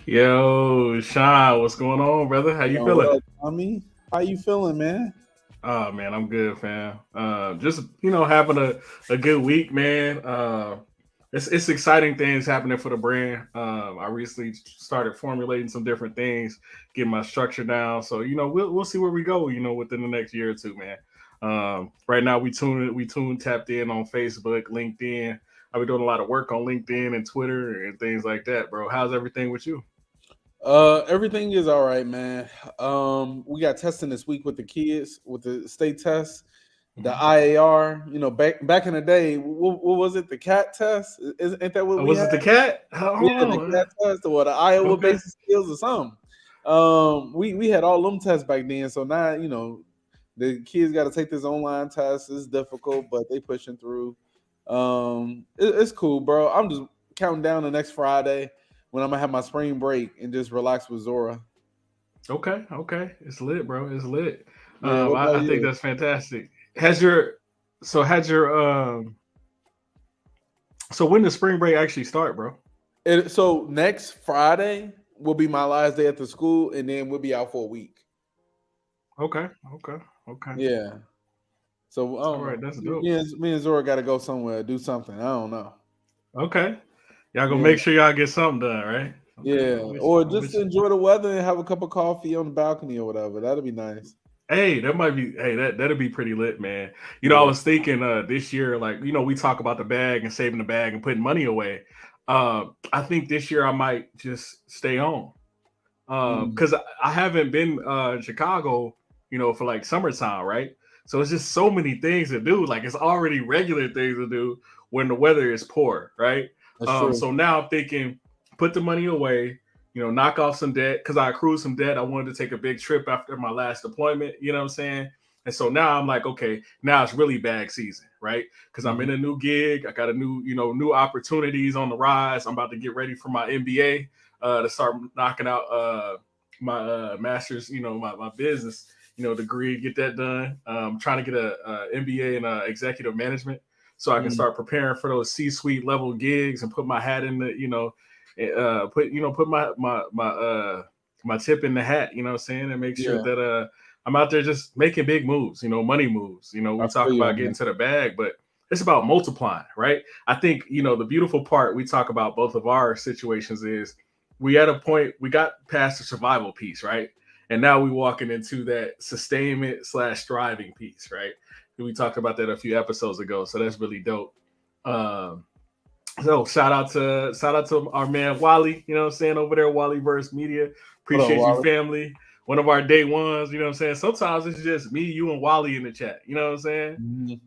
Yo, Sean, what's going on, brother? How you What feeling? up, Tommy? How you feeling, man? Oh man, I'm good, fam. Just having a good week, man. It's exciting things happening for the brand. I recently started formulating some different things, getting my structure down. So we'll see where we go. Within the next year or two, man. Right now we tapped in on Facebook, LinkedIn. I've been doing a lot of work on LinkedIn and Twitter and things like that, bro. How's everything with you? Everything is all right, man. We got testing this week with the kids with the state test, the Mhm. IAR. Back in the day, what was it? The cat test? Ain't that what we Was had? it the cat? I don't Yeah, the know. cat test or the Iowa Okay. basic skills or something. We had all them tests back then. So now the kids got to take this online test. It's difficult, but they pushing through. It's cool, bro. I'm just counting down the next Friday when I'm gonna have my spring break and just relax with Zora. Okay. It's lit, bro. It's lit. Yeah, what about I think you? that's fantastic. Has your so had your so when does spring break actually start, bro? So next Friday will be my last day at the school, and then we'll be out for a week. Okay. Yeah. So I All don't right, know. that's dope. Me and Zora got to go somewhere, do something. I don't know. Okay. Y'all gonna Yeah, make sure y'all get something done, right? Okay, yeah. I'm with you. Or I'm just with you. enjoy the weather and have a cup of coffee on the balcony or whatever. That'd be nice. Hey, that might be that'll be pretty lit, man. I Yeah. was thinking this year, like, we talk about the bag and saving the bag and putting money away. I think this year I might just stay home. Mm. Because I haven't been in Chicago, for like summertime, right? So it's just so many things to do. Like it's already regular things to do when the weather is poor, right? That's true. So now I'm thinking, put the money away, knock off some debt because I accrued some debt. I wanted to take a big trip after my last deployment. You know what I'm saying? And so now I'm like, okay, now it's really bag season, right? Because I'm in Mhm. a new gig. I got a new opportunities on the rise. I'm about to get ready for my MBA to start knocking out my master's, my business, degree, get that done. Trying to get a MBA in executive management so I can Mm. start preparing for those C-suite level gigs and put my hat in the, put my tip in the hat, you know what I'm saying, and make sure Yeah, that I'm out there just making big moves, money moves. I We feel talk you about on getting that. to the bag, but it's about multiplying, right? I think, the beautiful part we talk about both of our situations is we at a point we got past the survival piece, right? And now we walking into that sustainment slash thriving piece, right? We talked about that a few episodes ago, so that's really dope. Um, so shout out to our man Wally, you know what I'm saying, over there, Wallyverse Media. What up, Appreciate you, Wally? family. One of our day ones, you know what I'm saying. Sometimes it's just me, you, and Wally in the chat, you know what I'm saying.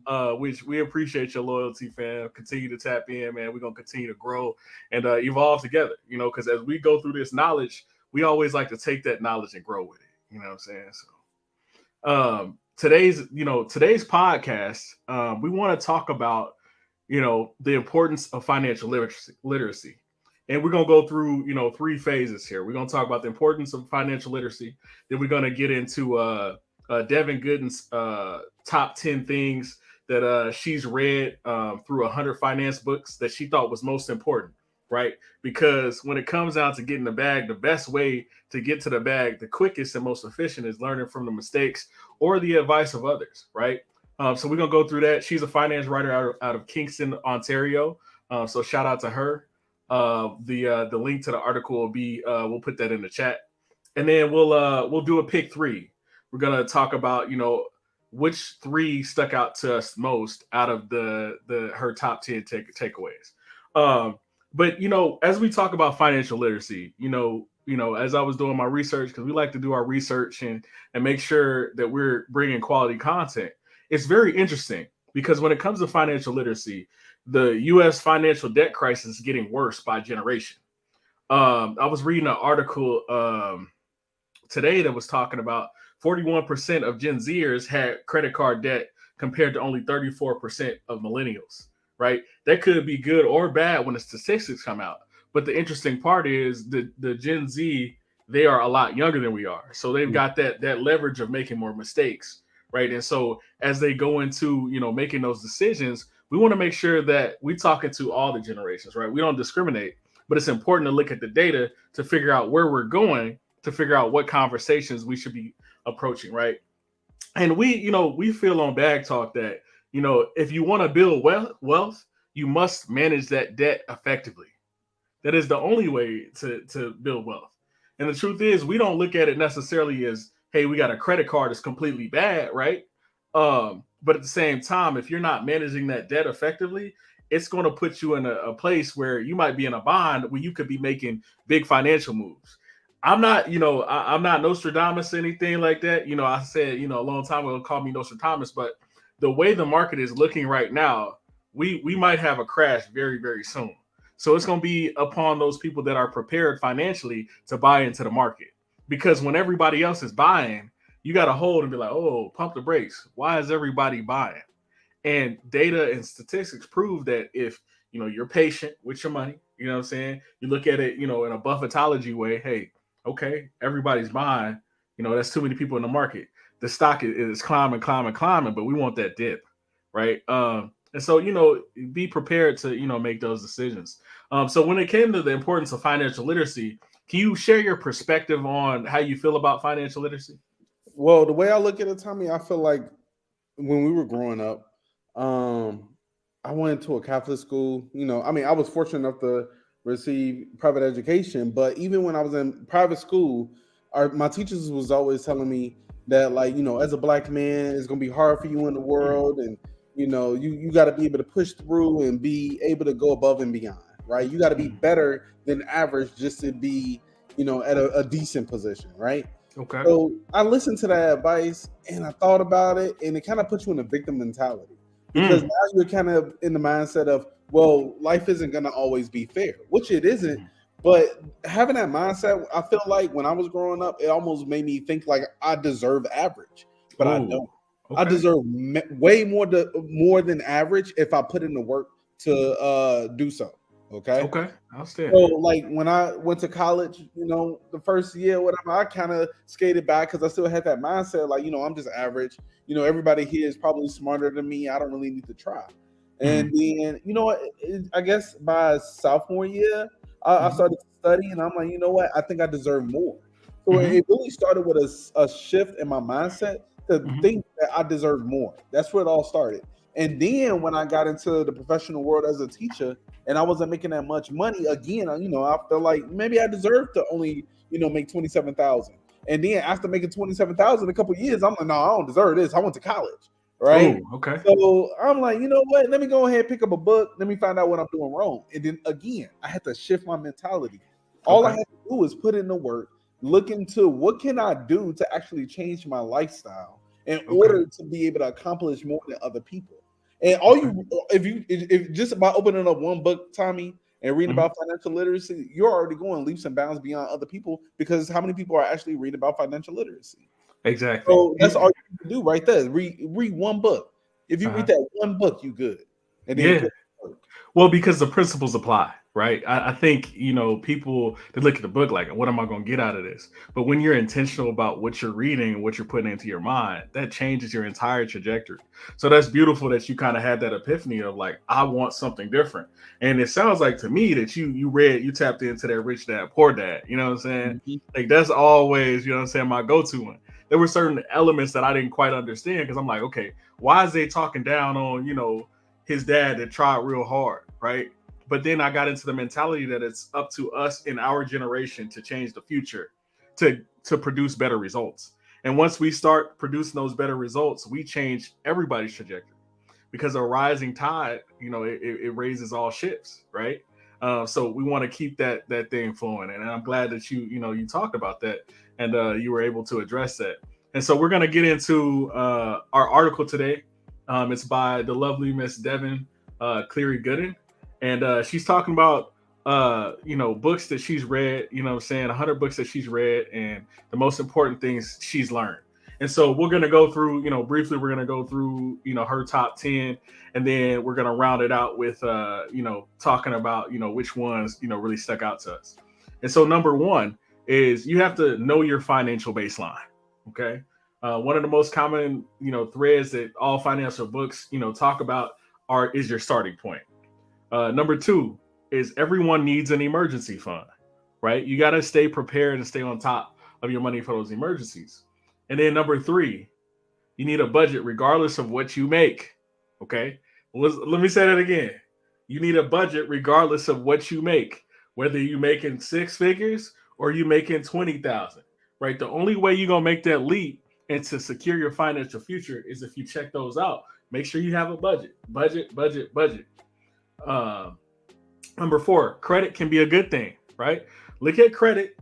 Mhm. Which we appreciate your loyalty, fam. Continue to tap in, man. We're gonna continue to grow and evolve together, because as we go through this knowledge, we always like to take that knowledge and grow with it. You know what I'm saying? So today's podcast, we want to talk about the importance of financial literacy. And we're going to go through three phases here. We're going to talk about the importance of financial literacy. Then we're going to get into Devin Gooden's top 10 things that she's read through 100 finance books that she thought was most important, right? Because when it comes down to getting the bag, the best way to get to the bag, the quickest and most efficient, is learning from the mistakes or the advice of others, right? So we're gonna go through that. She's a finance writer out of Kingston, Ontario. So shout out to her. The link to the article will be we'll put that in the chat, and then we'll do a pick three. We're gonna talk about which three stuck out to us most out of the her top 10 takeaways. But as we talk about financial literacy, as I was doing my research, because we like to do our research and make sure that we're bringing quality content. It's very interesting because when it comes to financial literacy, the U.S. financial debt crisis is getting worse by generation. I was reading an article today that was talking about 41% of Gen Zers had credit card debt compared to only 34% of millennials, right? That could be good or bad when the statistics come out. But the interesting part is the Gen Z, they are a lot younger than we are. So they've got that leverage of making more mistakes, right? And so as they go into, making those decisions, we want to make sure that we're talking to all the generations, right? We don't discriminate. but it's important to look at the data to figure out where we're going, to figure out what conversations we should be approaching, right? And we feel on Bag Talk that, if you want to build wealth, you must manage that debt effectively. That is the only way to build wealth. And the truth is, we don't look at it necessarily as, hey, we got a credit card that's completely bad, right? But at the same time, if you're not managing that debt effectively, it's going to put you in a place where you might be in a bind where you could be making big financial moves. I'm not, I'm not Nostradamus or anything like that. I said, a long time ago, call me Nostradamus, but the way the market is looking right now, we might have a crash very, very soon. So it's going to be upon those people that are prepared financially to buy into the market. Because when everybody else is buying, you got to hold and be like, oh, pump the brakes. Why is everybody buying? And data and statistics prove that if, you're patient with your money, you know what I'm saying? You look at it, in a Buffettology way. Hey, okay, everybody's buying. That's too many people in the market. The stock is climbing, but we want that dip, right? And so, be prepared to, make those decisions. So when it came to the importance of financial literacy, can you share your perspective on how you feel about financial literacy? Well, the way I look at it, Tommy, I feel like when we were growing up, I went to a Catholic school. I was fortunate enough to receive private education, but even when I was in private school, my teachers was always telling me that, like, as a Black man, it's gonna be hard for you in the world, and you got to be able to push through and be able to go above and beyond, right? You got to be better than average just to be, at a decent position, right? Okay. So I listened to that advice and I thought about it, and it kind of puts you in a victim mentality, because now you're kind of in the mindset of, well, life isn't going to always be fair, which it isn't. But having that mindset, I feel like when I was growing up, it almost made me think like I deserve average, but I don't. Okay. I deserve way more than average if I put in the work to do so. Okay. Okay. I'll stand. So, like, when I went to college, the first year, whatever, I kind of skated by because I still had that mindset, like, I'm just average. Everybody here is probably smarter than me. I don't really need to try. And then, I guess by sophomore year, I started to study, and I'm like, you know what? I think I deserve more. So it really started with a shift in my mindset to think that I deserve more. That's where it all started. And then when I got into the professional world as a teacher and I wasn't making that much money, again, I felt like maybe I deserved to only, make $27,000. And then after making $27,000 a couple of years, I'm like, no, I don't deserve this. I went to college, right? Ooh, okay. So I'm like, you know what? Let me go ahead and pick up a book. Let me find out what I'm doing wrong. And then again, I had to shift my mentality. All I had to do was put in the work, look into what can I do to actually change my lifestyle in order to be able to accomplish more than other people. And if just by opening up one book, Tommy, and reading about financial literacy, you're already going leaps and bounds beyond other people, because how many people are actually reading about financial literacy? Exactly. So that's all you can do right there. Read one book. If you read that one book, you good. And then well, because the principles apply, right? I think, people, they look at the book like, what am I going to get out of this? But when you're intentional about what you're reading and what you're putting into your mind, that changes your entire trajectory. So that's beautiful that you kind of had that epiphany of like, I want something different. And it sounds like to me that you tapped into that Rich Dad, Poor Dad. You know what I'm saying? Like, that's always, my go-to one. There were certain elements that I didn't quite understand, because I'm like, okay, why is they talking down on, his dad that tried real hard, right? But then I got into the mentality that it's up to us in our generation to change the future, to produce better results. And once we start producing those better results, we change everybody's trajectory, because a rising tide, it raises all ships, right? So we want to keep that thing flowing. And I'm glad that you talked about that, and you were able to address that. And so we're going to get into our article today. It's by the lovely Miss Devin Cleary-Gooden. And she's talking about, books that she's read, 100 books that she's read, and the most important things she's learned. And so we're going to go through, briefly, we're going to go through, her top 10, and then we're going to round it out with, talking about, which ones, really stuck out to us. And so number one is you have to know your financial baseline. Okay. One of the most common, threads that all financial books, talk about is your starting point. Number two, is everyone needs an emergency fund, right? You got to stay prepared and stay on top of your money for those emergencies. And then number 3, you need a budget regardless of what you make. Okay. Let me say that again. You need a budget regardless of what you make, whether you making 6 figures or you making 20,000, right? The only way you're going to make that leap and to secure your financial future is if you check those out. Make sure you have a budget. Number 4, credit can be a good thing, right? Look at credit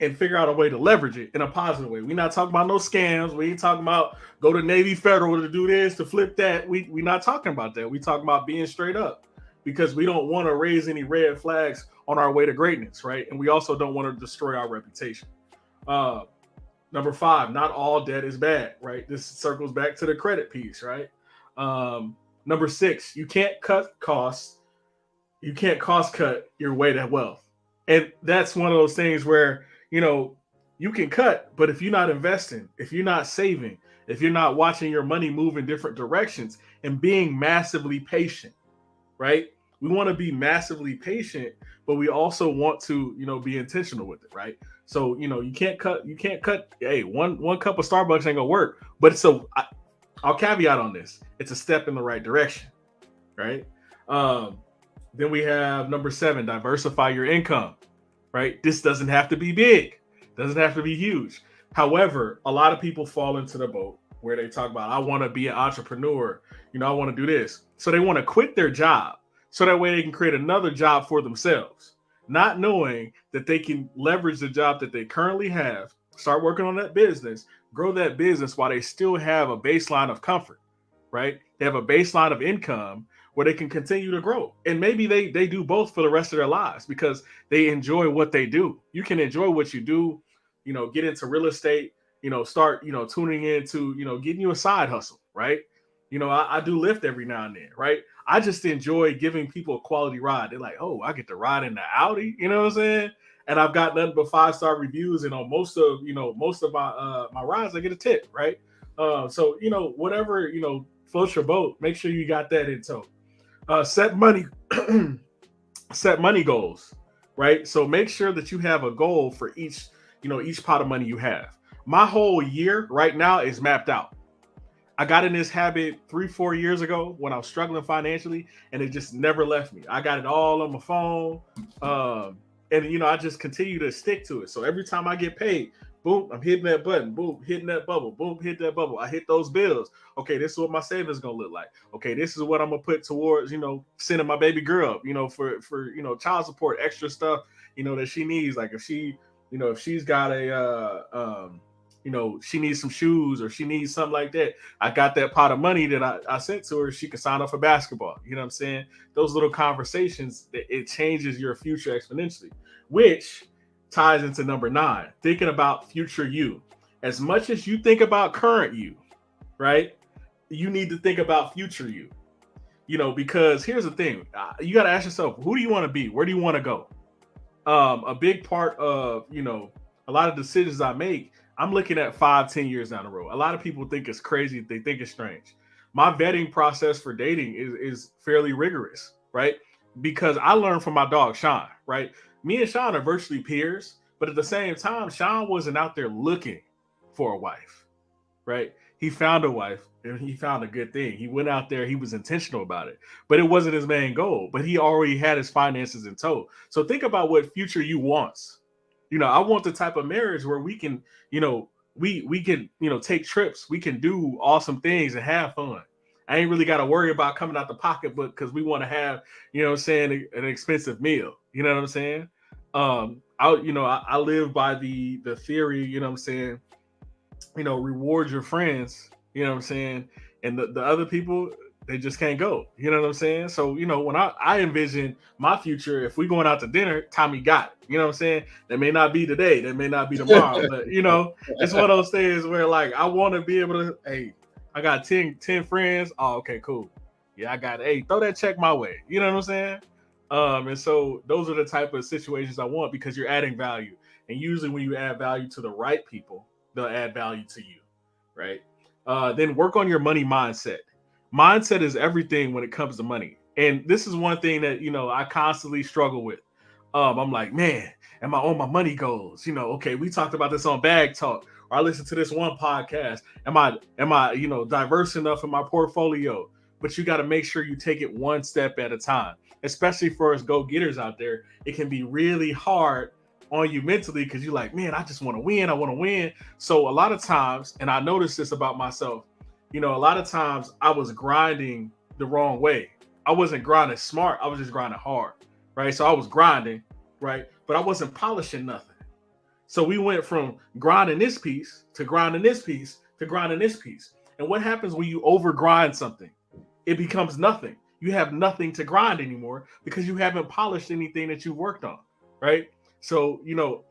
and figure out a way to leverage it in a positive way. We're not talking about no scams. We ain't talking about go to Navy Federal to do this, to flip that. We're not talking about that. We talking about being straight up, because we don't want to raise any red flags on our way to greatness, right? And we also don't want to destroy our reputation. Number 5, not all debt is bad, right? This circles back to the credit piece, right? Number 6, you can't cut costs. You can't cost cut your way to wealth. And that's one of those things where, you can cut, but if you're not investing, if you're not saving, if you're not watching your money move in different directions and being massively patient, right? We want to be massively patient, but we also want to, be intentional with it, right? So, you can't cut. Hey, one cup of Starbucks ain't gonna work, but I'll caveat on this. It's a step in the right direction, right? Then we have number 7, diversify your income, right? This doesn't have to be big, doesn't have to be huge. However, a lot of people fall into the boat where they talk about, I want to be an entrepreneur, I want to do this. So they want to quit their job so that way they can create another job for themselves, not knowing that they can leverage the job that they currently have, start working on that business, grow that business while they still have a baseline of comfort, right? They have a baseline of income where they can continue to grow. And maybe they do both for the rest of their lives because they enjoy what they do. You can enjoy what you do, get into real estate, start, tuning into, getting you a side hustle, right? I do Lyft every now and then, right? I just enjoy giving people a quality ride. They're like, oh, I get to ride in the Audi, you know what I'm saying? And I've got nothing but 5-star reviews, and on most of my rides, I get a tip, right? So whatever floats your boat, make sure you got that in tow. Set money goals, right? So make sure that you have a goal for each pot of money you have. My whole year right now is mapped out. I got in this habit 3-4 years ago when I was struggling financially, and it just never left me. I got it all on my phone. And I just continue to stick to it. So every time I get paid, boom, I'm hitting that button, boom, hitting that bubble, boom, hit that bubble. I hit those bills. Okay, this is what my savings gonna look like. Okay, this is what I'm gonna put towards, sending my baby girl, for child support, extra stuff, that she needs. Like if she's got a she needs some shoes or she needs something like that, I got that pot of money that I sent to her. She can sign up for basketball. You know what I'm saying? Those little conversations, it changes your future exponentially, which ties into number 9, thinking about future you. As much as you think about current you, right? You need to think about future you, because here's the thing. You got to ask yourself, who do you want to be? Where do you want to go? A big part of, a lot of decisions I make, I'm looking at 5-10 years down the road. A lot of people think it's crazy. They think it's strange. My vetting process for dating is fairly rigorous, right? Because I learned from my dog, Shawn, right? Me and Shawn are virtually peers, but at the same time, Shawn wasn't out there looking for a wife, right? He found a wife and he found a good thing. He went out there, he was intentional about it, but it wasn't his main goal, but he already had his finances in tow. So think about what future you wants. I want the type of marriage where we can, we can, take trips. We can do awesome things and have fun. I ain't really got to worry about coming out the pocketbook because we want to have, an expensive meal. You know what I'm saying? I live by the theory, reward your friends, and the other people, they just can't go. You know what I'm saying? So, when I envision my future, if we going out to dinner, Tommy got it. You know what I'm saying? That may not be today. That may not be tomorrow. But, it's one of those things where, like, I want to be able to, hey, I got 10 friends. Oh, okay, cool. Yeah, I got it. Hey, throw that check my way. You know what I'm saying? And so those are the type of situations I want because you're adding value. And usually when you add value to the right people, they'll add value to you, right? Then work on your money mindset. Mindset is everything when it comes to money. And this is one thing that, I constantly struggle with. I'm like, man, am I on my money goals? Okay, we talked about this on Bag Talk, or I listened to this one podcast. Am I, diverse enough in my portfolio? But you got to make sure you take it one step at a time, especially for us go-getters out there. It can be really hard on you mentally because you're like, man, I just want to win. I want to win. So a lot of times, and I noticed this about myself, a lot of times I was grinding the wrong way. I wasn't grinding smart. I was just grinding hard, right? So I was grinding, right? But I wasn't polishing nothing. So we went from grinding this piece to grinding this piece to grinding this piece. And what happens when you over grind something? It becomes nothing. You have nothing to grind anymore because you haven't polished anything that you've worked on, right? So,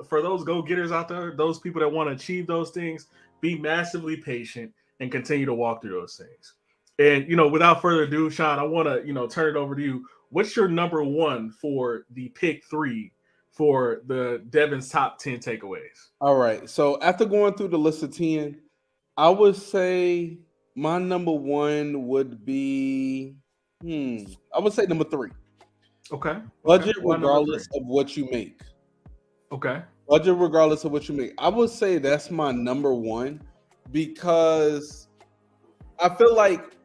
for those go-getters out there, those people that want to achieve those things, be massively patient and continue to walk through those things. And, without further ado, Shawn, I want to, turn it over to you. What's your number one for the pick 3 for the Devon's top 10 takeaways? All right. So after going through the list of 10, I would say my number one would be, I would say number 3. Okay. Budget regardless of what you make. Okay. Budget regardless of what you make. I would say that's my number one because I feel like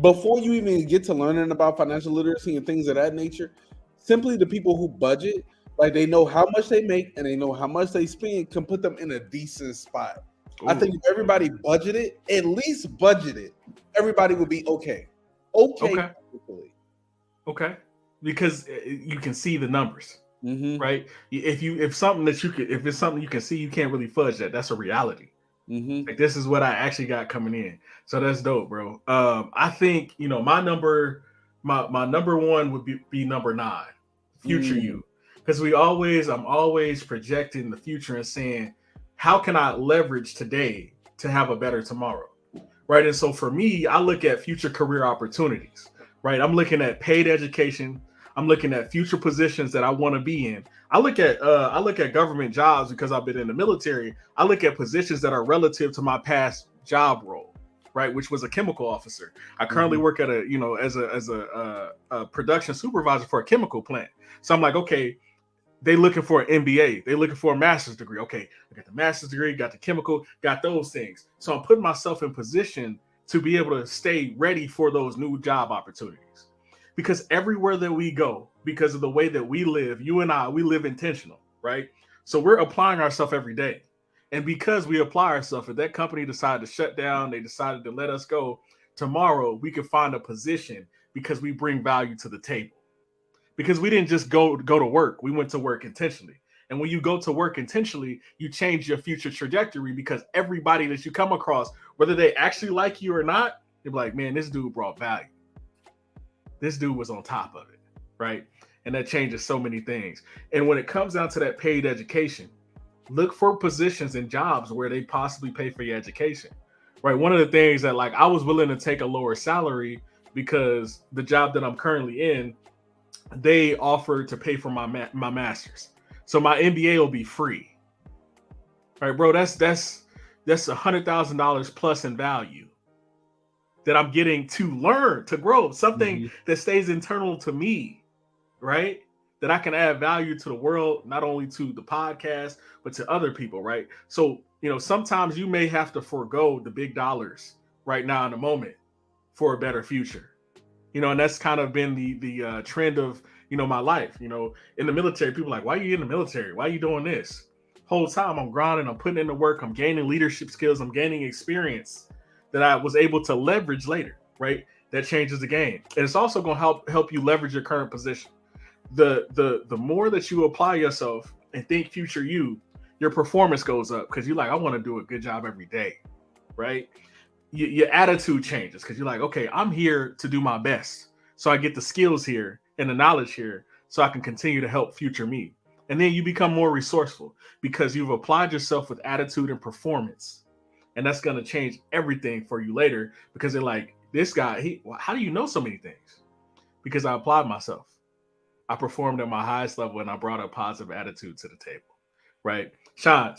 before you even get to learning about financial literacy and things of that nature, simply the people who budget, like they know how much they make and they know how much they spend, can put them in a decent spot. Ooh. I think if everybody budgeted, at least budgeted, everybody would be okay. Okay. Okay. Because you can see the numbers, right? If it's something you can see, you can't really fudge that. That's a reality. Like, this is what I actually got coming in. So that's dope, bro. I think, my number one would be number 9, future you. Because I'm always projecting the future and saying, how can I leverage today to have a better tomorrow? Right. And so for me, I look at future career opportunities, right? I'm looking at paid education. I'm looking at future positions that I want to be in. I look at government jobs because I've been in the military. I look at positions that are relative to my past job role, right? Which was a chemical officer. I currently work at as a production supervisor for a chemical plant. So I'm like, okay, they looking for an MBA. They looking for a master's degree. Okay, I got the master's degree, got the chemical, got those things. So I'm putting myself in position to be able to stay ready for those new job opportunities. Because everywhere that we go, because of the way that we live, you and I, we live intentional, right? So we're applying ourselves every day. And because we apply ourselves, if that company decided to shut down, they decided to let us go, tomorrow we can find a position because we bring value to the table. Because we didn't just go to work. We went to work intentionally. And when you go to work intentionally, you change your future trajectory because everybody that you come across, whether they actually like you or not, they're like, man, this dude brought value. This dude was on top of it, right? And that changes so many things. And when it comes down to that paid education, look for positions and jobs where they possibly pay for your education, right? One of the things that, like, I was willing to take a lower salary because the job that I'm currently in, they offered to pay for my master's. So my MBA will be free. All right, bro, that's $100,000 plus in value that I'm getting to learn, to grow, something that stays internal to me, right? That I can add value to the world, not only to the podcast, but to other people, right? So, sometimes you may have to forego the big dollars right now in the moment for a better future. And that's kind of been the trend of, my life. In the military, people are like, why are you in the military? Why are you doing this? Whole time I'm grinding, I'm putting in the work, I'm gaining leadership skills, I'm gaining experience that I was able to leverage later, right? That changes the game. And it's also going to help you leverage your current position. The more that you apply yourself and think future you, your performance goes up because you're like, I want to do a good job every day, right? Your attitude changes because you're like, okay, I'm here to do my best. So I get the skills here and the knowledge here so I can continue to help future me. And then you become more resourceful because you've applied yourself with attitude and performance. And that's going to change everything for you later because they're like, this guy, how do you know so many things? Because I applied myself. I performed at my highest level and I brought a positive attitude to the table, right? Shawn,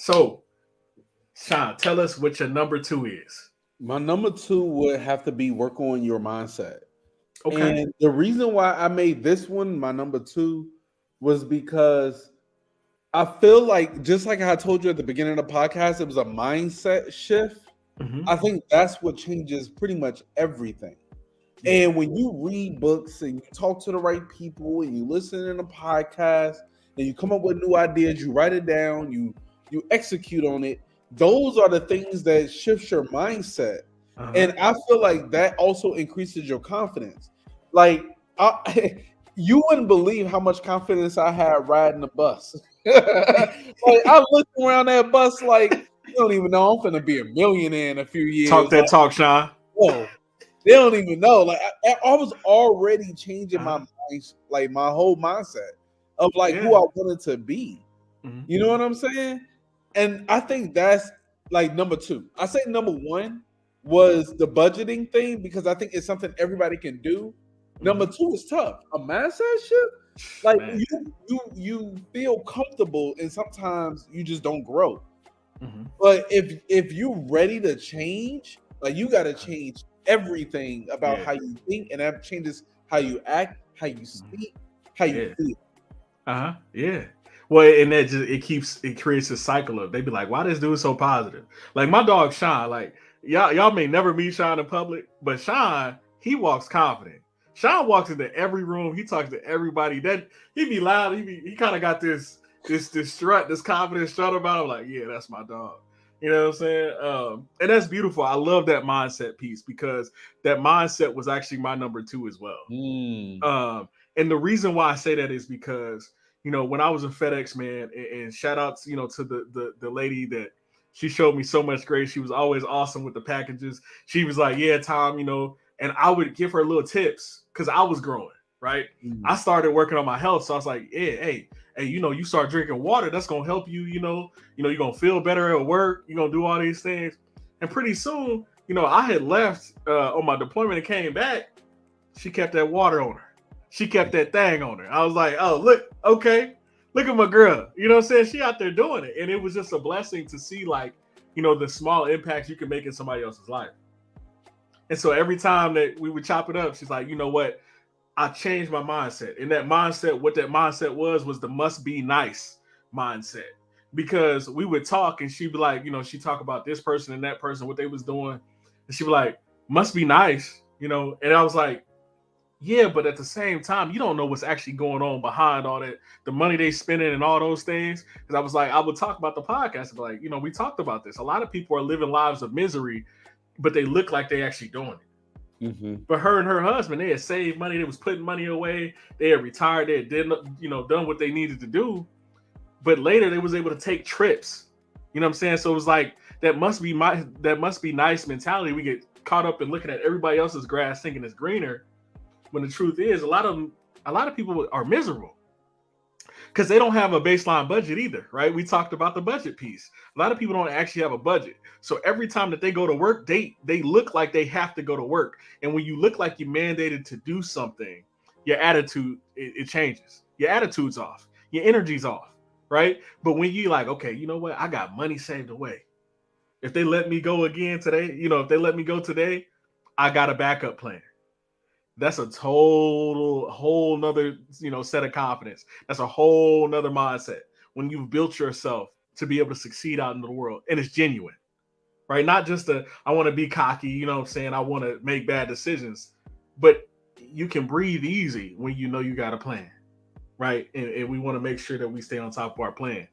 tell us what your number 2 is. My number 2 would have to be work on your mindset. Okay. And the reason why I made this one my number 2 was because I feel like, just like I told you at the beginning of the podcast, it was a mindset shift. Mm-hmm. I think that's what changes pretty much everything. Yeah. And when you read books and you talk to the right people and you listen in a podcast and you come up with new ideas, you write it down, you execute on it. Those are the things that shifts your mindset. Uh-huh. And I feel like that also increases your confidence. Like you wouldn't believe how much confidence I had riding the bus. Like I looked around that bus like, you don't even know I'm gonna be a millionaire in a few years. Talk that talk, Shawn. Whoa. They don't even know. Like I was already changing my mind, like my whole mindset of like who I wanted to be. Mm-hmm. You know what I'm saying? And I think that's like number 2. I say number 1 was the budgeting thing because I think it's something everybody can do. Number 2 is tough. A mindset shift, like you feel comfortable, and sometimes you just don't grow. Mm-hmm. But if you're ready to change, like you got to change everything about how you think, and that changes how you act, how you speak, how you feel. Yeah. Well, and that just it creates a cycle of, they be like, why this dude so positive? Like my dog Shawn, like y'all may never meet Shawn in public, but Shawn, he walks confident. Shawn walks into every room, he talks to everybody. That he be loud, he kind of got this strut, this confident strut about him, like, yeah, that's my dog. You know what I'm saying? And that's beautiful. I love that mindset piece because that mindset was actually my number 2 as well. And the reason why I say that is because, you know, when I was in FedEx, man, and shout out, you know, to the lady that she showed me so much grace. She was always awesome with the packages. She was like, yeah, Tom, you know, and I would give her little tips because I was growing, right? I started working on my health. So I was like, yeah, hey, you know, you start drinking water, that's going to help you, you know, you're going to feel better at work. You're going to do all these things. And pretty soon, you know, I had left on my deployment and came back. She kept that water on her. She kept that thing on her. I was like, oh, look, okay. Look at my girl. You know what I'm saying? She out there doing it. And it was just a blessing to see, like, you know, the small impacts you can make in somebody else's life. And so every time that we would chop it up, she's like, you know what? I changed my mindset. And that mindset, what that mindset was the must be nice mindset. Because we would talk and she'd be like, you know, she'd talk about this person and that person, what they was doing. And she'd be like, must be nice, you know? And I was like, yeah, but at the same time, you don't know what's actually going on behind all that, the money they spending and all those things. Because I was like, I would talk about the podcast, like, you know, we talked about this. A lot of people are living lives of misery, but they look like they actually doing it. But her and her husband, they had saved money. They was putting money away. They had retired. They had done what they needed to do. But later they was able to take trips. You know what I'm saying? So it was like that must be nice mentality. We get caught up in looking at everybody else's grass thinking it's greener. When the truth is, a lot of people are miserable because they don't have a baseline budget either, right? We talked about the budget piece. A lot of people don't actually have a budget. So every time that they go to work, they look like they have to go to work. And when you look like you're mandated to do something, your attitude, it changes. Your attitude's off. Your energy's off, right? But when you like, okay, you know what? I got money saved away. If they let me go again today, if they let me go today, I got a backup plan. That's a whole nother, set of confidence. That's a whole nother mindset when you've built yourself to be able to succeed out in the world. And it's genuine, right? Not just I want to be cocky, I want to make bad decisions, but you can breathe easy when you know you got a plan, right? And we want to make sure that we stay on top of our plan.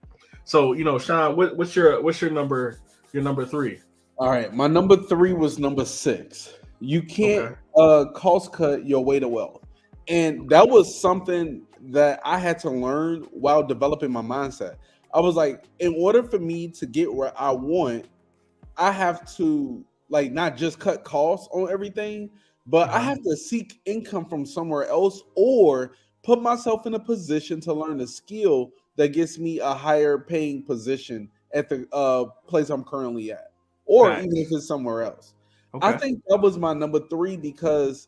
So, Shawn, what's your number 3? All right. My number 3 was number 6. You can't cost cut your way to wealth. And that was something that I had to learn while developing my mindset. I was like, in order for me to get where I want, I have to not just cut costs on everything, but I have to seek income from somewhere else or put myself in a position to learn a skill that gets me a higher paying position at the place I'm currently at, or even if it's somewhere else. Okay. I think that was my number 3 because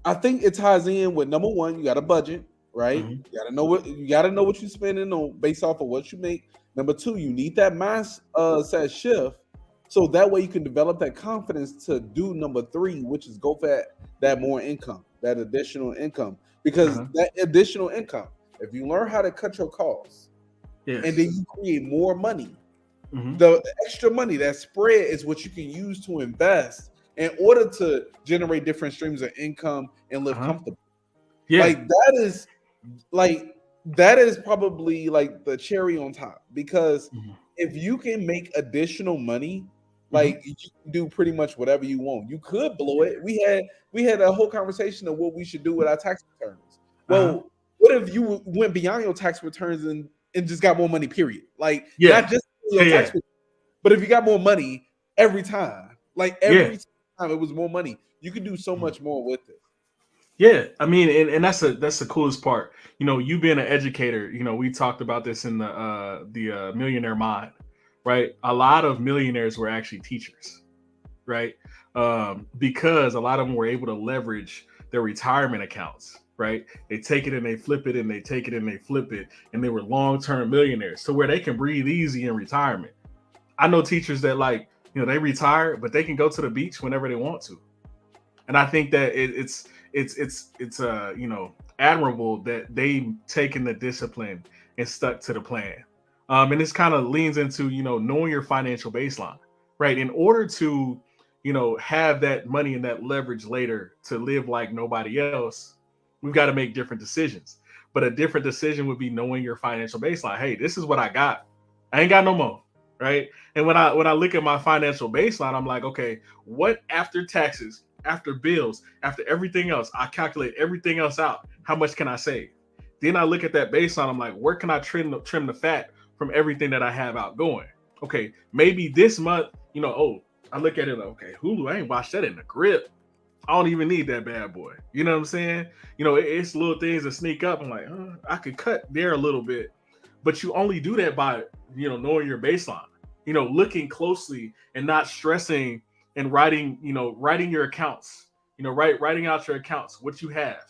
I think it ties in with number 1. You got a budget, right? Mm-hmm. You got to know what you're spending on based off of what you make. Number 2, you need that mindset shift, so that way you can develop that confidence to do number 3, which is go for that more income. that additional income, because that additional income, if you learn how to cut your costs, and then you create more money, the extra money, that spread, is what you can use to invest in order to generate different streams of income and live comfortable. Like that is probably like the cherry on top, because if you can make additional money, like you can do pretty much whatever you want. You could blow it. We had a whole conversation of what we should do with our tax returns. Well, what if you went beyond your tax returns and just got more money, period? Like not just your tax returns, but if you got more money every time, like every time it was more money, you could do so much more with it. Yeah, I mean, and that's the coolest part. You know, you being an educator, you know, we talked about this in the Millionaire Mind, right? A lot of millionaires were actually teachers, right? Because a lot of them were able to leverage their retirement accounts, right? They take it and they flip it, and they take it and they flip it, and they were long-term millionaires, so where they can breathe easy in retirement. I know teachers that, like, you know, they retire, but they can go to the beach whenever they want to, and I think that it's you know, admirable that they taken the discipline and stuck to the plan. And this kind of leans into, you know, knowing your financial baseline, right? In order to, you know, have that money and that leverage later to live like nobody else, we've got to make different decisions. But a different decision would be knowing your financial baseline. Hey, this is what I got. I ain't got no more, right? And when I look at my financial baseline, I'm like, okay, what after taxes, after bills, after everything else, I calculate everything else out. How much can I save? Then I look at that baseline. I'm like, where can I trim the fat from everything that I have outgoing? Okay, maybe this month, you know, I look at it like, okay, Hulu, I ain't watched that in the grip. I don't even need that bad boy. You know what I'm saying? You know, it's little things that sneak up. I'm like, I could cut there a little bit. But you only do that by, you know, knowing your baseline, you know, looking closely and not stressing and writing your accounts, you know, writing out your accounts, what you have,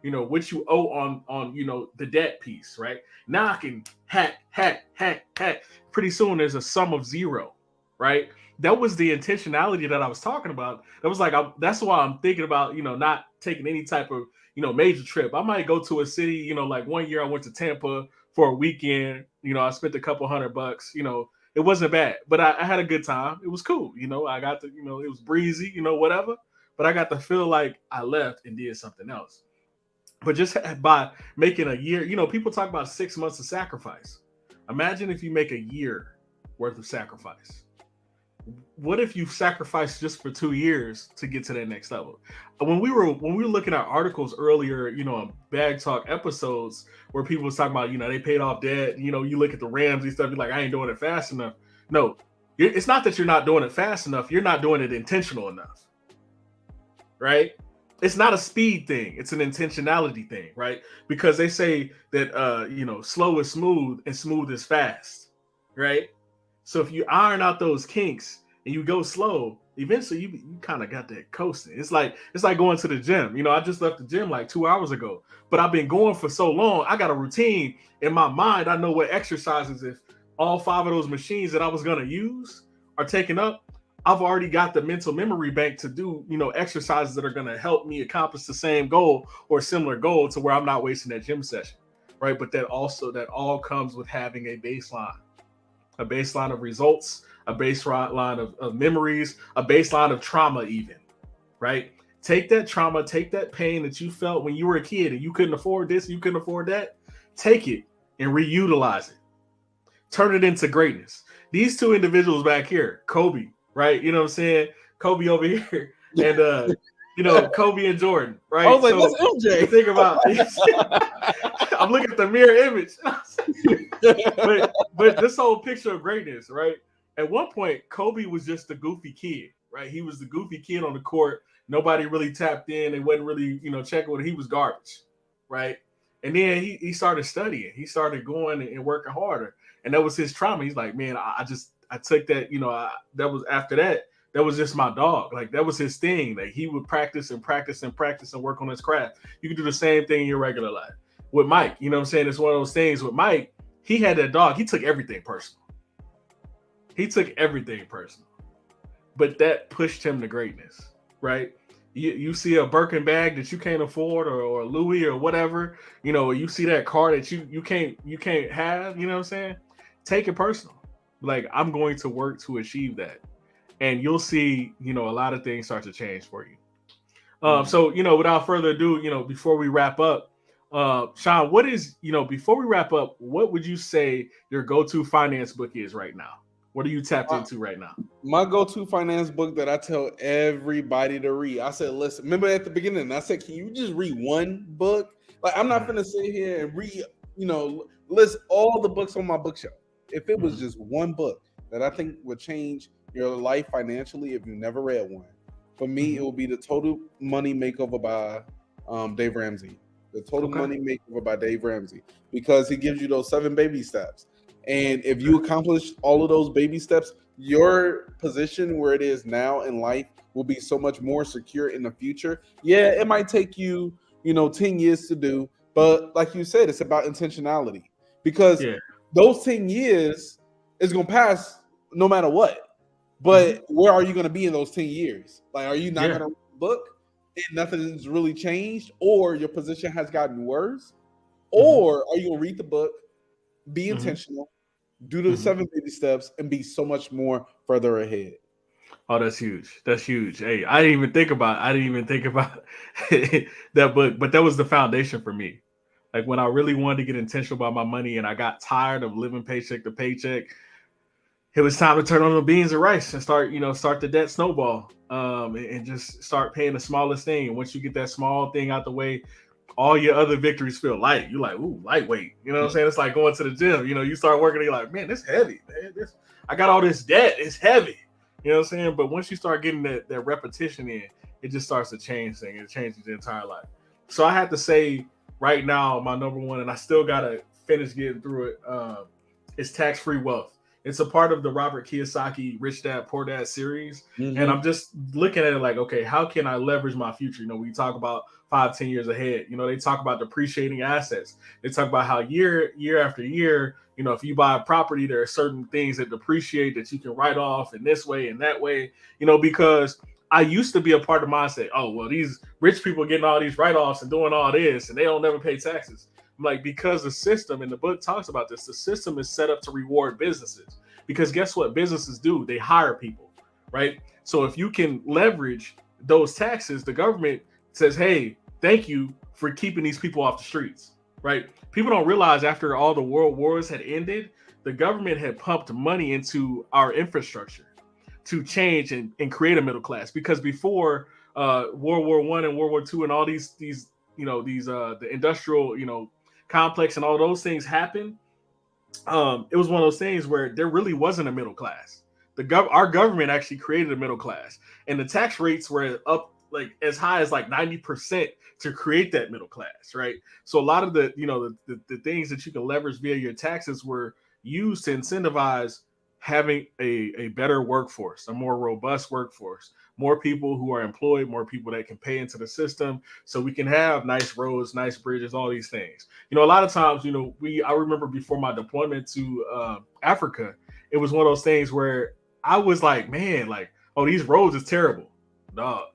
you know, what you owe on, you know, the debt piece, right? Now I can hack. Pretty soon there's a sum of zero, right? That was the intentionality that I was talking about. That was like, that's why I'm thinking about, you know, not taking any type of, you know, major trip. I might go to a city, you know, like one year I went to Tampa for a weekend, you know, I spent a couple $100, you know, it wasn't bad, but I had a good time. It was cool. You know, I got to, you know, it was breezy, you know, whatever, but I got to feel like I left and did something else. But just by making a year, you know, people talk about 6 months of sacrifice. Imagine if you make a year worth of sacrifice. What if you sacrificed just for 2 years to get to that next level? When we were looking at articles earlier, you know, Bag Talk episodes where people was talking about, you know, they paid off debt, you know, you look at the Rams and stuff, you're like, I ain't doing it fast enough. No, it's not that you're not doing it fast enough. You're not doing it intentional enough, right? It's not a speed thing. It's an intentionality thing, right? Because they say that, you know, slow is smooth and smooth is fast, right? So if you iron out those kinks and you go slow, eventually you kind of got that coasting. It's like going to the gym. You know, I just left the gym like 2 hours ago, but I've been going for so long. I got a routine in my mind. I know what exercises, if all 5 of those machines that I was going to use are taken up, I've already got the mental memory bank to do, you know, exercises that are going to help me accomplish the same goal or similar goal to where I'm not wasting that gym session, right? But that all comes with having a baseline of results, a baseline of memories, a baseline of trauma even, right? Take that trauma, take that pain that you felt when you were a kid and you couldn't afford this, you couldn't afford that, take it and reutilize it. Turn it into greatness. These two individuals back here, Kobe, right? You know what I'm saying? Kobe over here and, you know, Kobe and Jordan, right? I was like, that's MJ. Think about I'm looking at the mirror image. but this whole picture of greatness, right? At one point, Kobe was just the goofy kid, right? He was the goofy kid on the court. Nobody really tapped in. They wasn't really, you know, checking with him. He was garbage, right? And then he started studying. He started going and working harder. And that was his trauma. He's like, man, I took that, you know, that was after that. That was just my dog. Like, that was his thing. Like, he would practice and work on his craft. You can do the same thing in your regular life. With Mike, you know what I'm saying? It's one of those things with Mike. He had that dog. He took everything personal. But that pushed him to greatness, right? you see a Birkin bag that you can't afford, or Louis or whatever, you see that car that you can't have, you know what I'm saying? Take it personal. Like, I'm going to work to achieve that. And you'll see, a lot of things start to change for you. So, without further ado, before we wrap up, Shawn, before we wrap up, what would you say your go-to finance book is right now? What are you tapped into right now? My go-to finance book that I tell everybody to read. I said, listen, remember at the beginning, I said, can you just read one book? Like, I'm not going to sit here and read, list all the books on my bookshelf. If it was just one book that I think would change your life financially, if you never read one, for me, it will be The Total Money Makeover by Dave Ramsey. The Total Money Makeover by Dave Ramsey, because he gives you those 7 baby steps. And if you accomplish all of those baby steps, your position where it is now in life will be so much more secure in the future. Yeah, it might take you, 10 years to do, but like you said, it's about intentionality, because those 10 years is going to pass no matter what. But where are you going to be in those 10 years? Like, are you not going to read the book and nothing's really changed, or your position has gotten worse? Or are you going to read the book, be intentional, do the 7 baby steps, and be so much more further ahead? Oh, that's huge. That's huge. Hey, I didn't even think about that book, but that was the foundation for me. Like, when I really wanted to get intentional about my money and I got tired of living paycheck to paycheck, it was time to turn on the beans and rice and start the debt snowball, and just start paying the smallest thing. And once you get that small thing out the way, all your other victories feel light. You're like, ooh, lightweight. You know what I'm saying? It's like going to the gym. You start working and you're like, man, this heavy, man. I got all this debt. It's heavy. You know what I'm saying? But once you start getting that repetition in, it just starts to change things. It changes the entire life. So I have to say right now, my number one, and I still got to finish getting through it, is Tax-Free Wealth. It's a part of the Robert Kiyosaki Rich Dad Poor Dad series. And I'm just looking at it like, okay, how can I leverage my future? We talk about 5-10 years ahead. They talk about depreciating assets. They talk about how year after year, if you buy a property, there are certain things that depreciate that you can write off in this way and that way, because I used to be a part of mindset. Oh, well, these rich people getting all these write-offs and doing all this, and they don't never pay taxes. I'm like, because the system, and the book talks about this, the system is set up to reward businesses. Because guess what businesses do? They hire people, right? So if you can leverage those taxes, the government says, hey, thank you for keeping these people off the streets, right? People don't realize after all the world wars had ended, the government had pumped money into our infrastructure to change and create a middle class. Because before World War I and World War II and all these the industrial, complex and all those things happened, it was one of those things where there really wasn't a middle class. Our government actually created a middle class, and the tax rates were up like as high as like 90% to create that middle class, right? So a lot of the things that you can leverage via your taxes were used to incentivize having a better workforce, a more robust workforce, more people who are employed, more people that can pay into the system, so we can have nice roads, nice bridges, all these things. A lot of times, I remember before my deployment to Africa, it was one of those things where I was like, man, like, oh, these roads is terrible. Dog.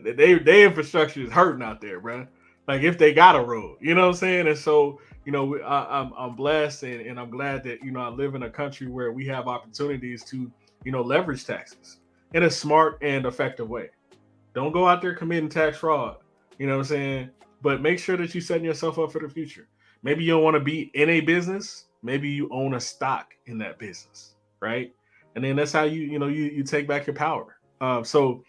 They infrastructure is hurting out there, bro. Like, if they got a road, you know what I'm saying? And so, I'm blessed and I'm glad that, I live in a country where we have opportunities to, leverage taxes in a smart and effective way. Don't go out there committing tax fraud, you know what I'm saying? But make sure that you're setting yourself up for the future. Maybe you don't want to be in a business. Maybe you own a stock in that business, right? And then that's how you take back your power. So,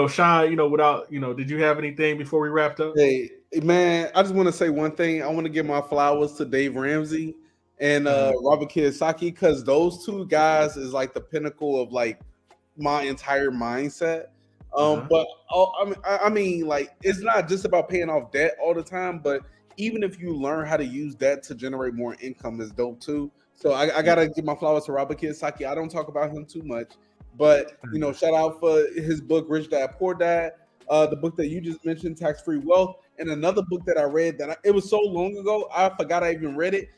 Shawn, without, did you have anything before we wrapped up? Hey, man, I just want to say one thing. I want to give my flowers to Dave Ramsey and Робert Kiyosaki, because those two guys is like the pinnacle of like my entire mindset. But I mean, like, it's not just about paying off debt all the time, but even if you learn how to use that to generate more income is dope too. So I gotta give my flowers to Робert Kiyosaki. I don't talk about him too much, but shout out for his book Rich Dad Poor Dad, the book that you just mentioned, Tax-Free Wealth, and another book that I read that it was so long ago I forgot I even read it.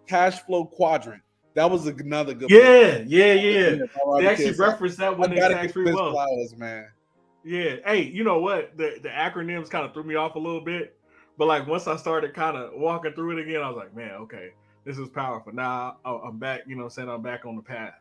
Cash Flow Quadrant. That was another good book. Yeah. They actually referenced that one in Tax-Free Wealth. Flowers, man. Yeah. Hey, you know what? The acronyms kind of threw me off a little bit. But like once I started kind of walking through it again, I was like, man, okay, this is powerful. Now I'm back, you know what I'm saying? I'm back on the path.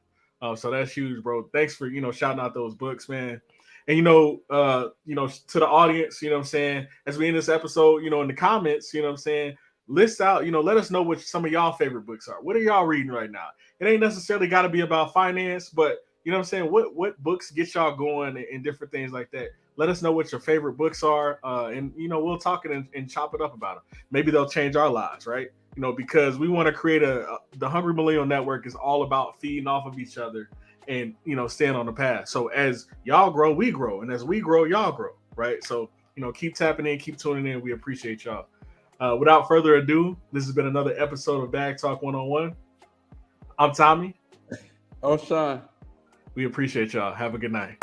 So that's huge, bro. Thanks for, shouting out those books, man. And to the audience, you know what I'm saying, as we end this episode, in the comments, you know what I'm saying, list out, let us know what some of y'all favorite books are. What are y'all reading right now? It ain't necessarily got to be about finance, but you know what I'm saying, what books get y'all going and different things like that. Let us know what your favorite books are, and we'll talk it and chop it up about them. Maybe they'll change our lives, right? Because we want to create the Hungry Millennial Network is all about feeding off of each other and staying on the path. So as y'all grow, we grow, and as we grow, y'all grow, right? So keep tapping in, keep tuning in. We appreciate y'all. Without further ado, this has been another episode of Bag Talk 101. I'm Tommy. Oh, Sean. We appreciate y'all. Have a good night.